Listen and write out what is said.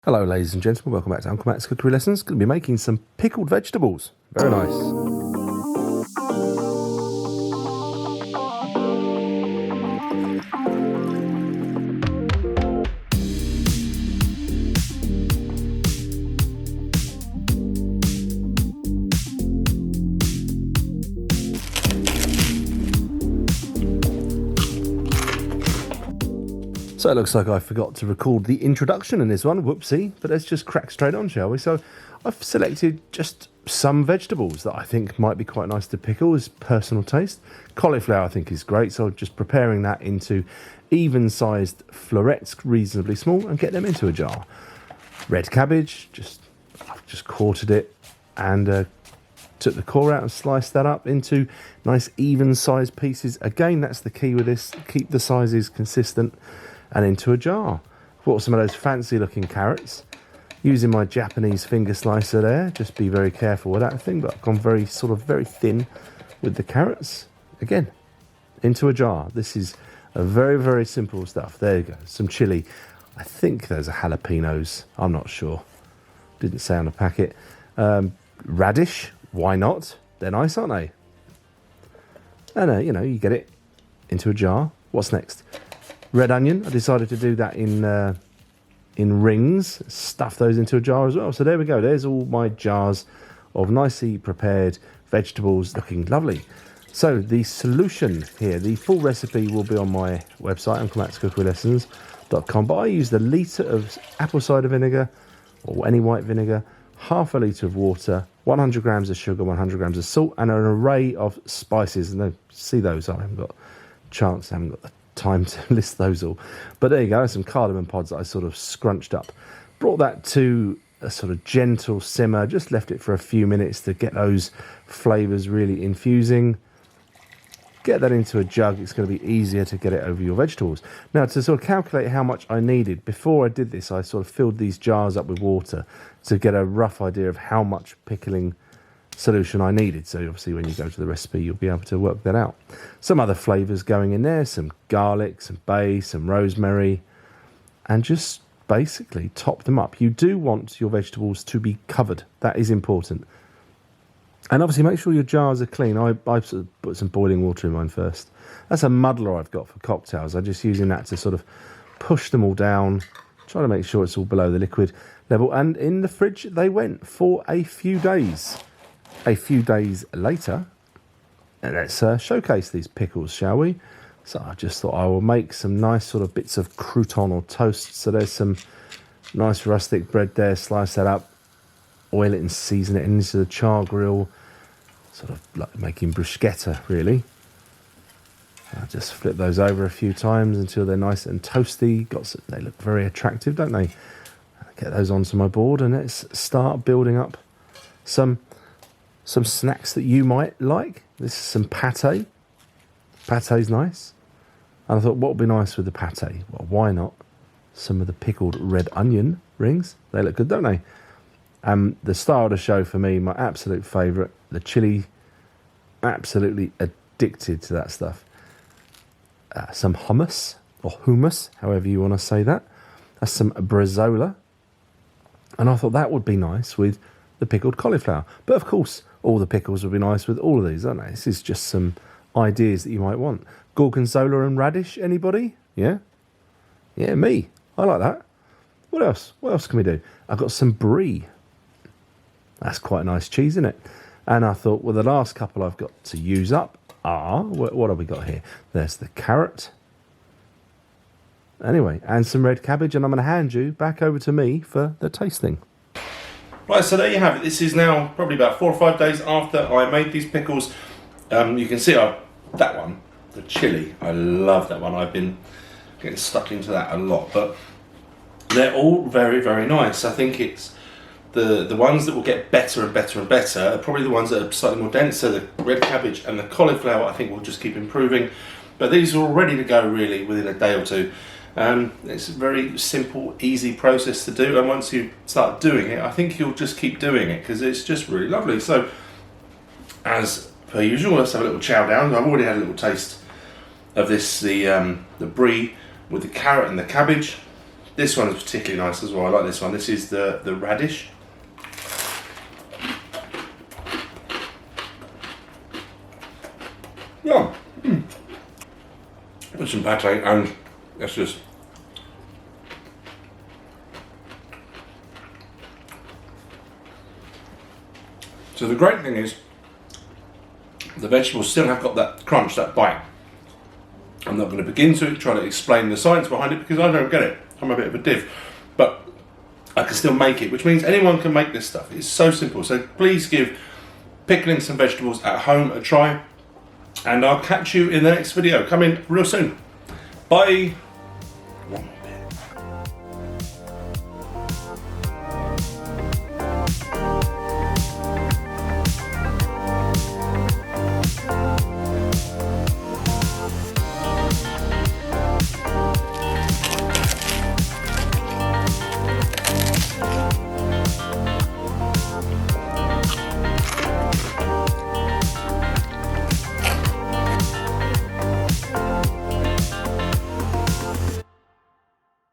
Hello ladies and gentlemen, welcome back to Uncle Matt's Cookery Lessons. Going to be making some pickled vegetables. Very nice. So it looks like I forgot to record the introduction in this one, whoopsie, but let's just crack straight on, shall we? So I've selected just some vegetables that I think might be quite nice to pickle as personal taste. Cauliflower I think is great, so just preparing that into even-sized florets, reasonably small, and get them into a jar. Red cabbage, I've just quartered it and took the core out and sliced that up into nice even-sized pieces. Again, that's the key with this, keep the sizes consistent. And into a jar. Bought some of those fancy looking carrots. Using my Japanese finger slicer there. Just be very careful with that thing, but I've gone very thin with the carrots. Again, into a jar. This is a very, very simple stuff. There you go. Some chilli. I think those are jalapenos. I'm not sure. Didn't say on the packet. Radish. Why not? They're nice, aren't they? And you get it into a jar. What's next? Red onion. I decided to do that in rings. Stuff those into a jar as well. So there we go. There's all my jars of nicely prepared vegetables looking lovely. So the solution here, the full recipe will be on my website, unclematscookerylessons.com. But I used a litre of apple cider vinegar or any white vinegar, half a litre of water, 100 grams of sugar, 100 grams of salt, and an array of spices. And see those, I haven't got a chance, I haven't got the time to list those all, but there you go. Some cardamom pods that I sort of scrunched up, brought that to a sort of gentle simmer, just left it for a few minutes to get those flavors really infusing. Get that into a jug. It's going to be easier to get it over your vegetables. Now, to sort of calculate how much I needed, before I did this, I sort of filled these jars up with water to get a rough idea of how much pickling solution I needed. So obviously when you go to the recipe you'll be able to work that out. Some other flavors going in there, some garlic, some bay, some rosemary, and just basically top them up. You do want your vegetables to be covered. That is important. And obviously make sure your jars are clean. I sort of put some boiling water in mine first. That's a muddler I've got for cocktails. I'm just using that to sort of push them all down, try to make sure it's all below the liquid level. And in the fridge they went for a few days. A few days later, let's showcase these pickles, shall we? So I just thought I will make some nice sort of bits of crouton or toast. So there's some nice rustic bread there. Slice that up, oil it and season it into the char grill, sort of like making bruschetta, really. I'll just flip those over a few times until they're nice and toasty. They look very attractive, don't they? Get those onto my board and let's start building up some snacks that you might like. This is some pate. Pate's nice. And I thought, what would be nice with the pate? Well, why not some of the pickled red onion rings? They look good, don't they? The star of the show for me, my absolute favourite, the chilli. Absolutely addicted to that stuff. Some hummus, or hummus, however you want to say that. That's some bresaola. And I thought that would be nice with the pickled cauliflower. But of course, all the pickles would be nice with all of these, aren't they? This is just some ideas that you might want. Gorgonzola and radish, anybody? Yeah? Yeah, me. I like that. What else? What else can we do? I've got some brie. That's quite a nice cheese, isn't it? And I thought, well, the last couple I've got to use up are... What have we got here? There's the carrot. Anyway, and some red cabbage, and I'm going to hand you back over to me for the tasting. Right, so there you have it. This is now probably about 4 or 5 days after I made these pickles. You can see that one, the chili. I love that one. I've been getting stuck into that a lot. But they're all very, very nice. I think it's the ones that will get better and better and better are probably the ones that are slightly more dense. So the red cabbage and the cauliflower I think will just keep improving. But these are all ready to go really within a day or two. It's a very simple, easy process to do, and once you start doing it, I think you'll just keep doing it because it's just really lovely. So, as per usual, let's have a little chow down. I've already had a little taste of this, the brie with the carrot and the cabbage. This one is particularly nice as well. I like this one. This is the radish. Yeah. With some pate, and that's just. So the great thing is, the vegetables still have got that crunch, that bite. I'm not going to begin to try to explain the science behind it because I don't get it. I'm a bit of a div. But I can still make it, which means anyone can make this stuff. It's so simple. So please give pickling some vegetables at home a try. And I'll catch you in the next video. Come in real soon. Bye.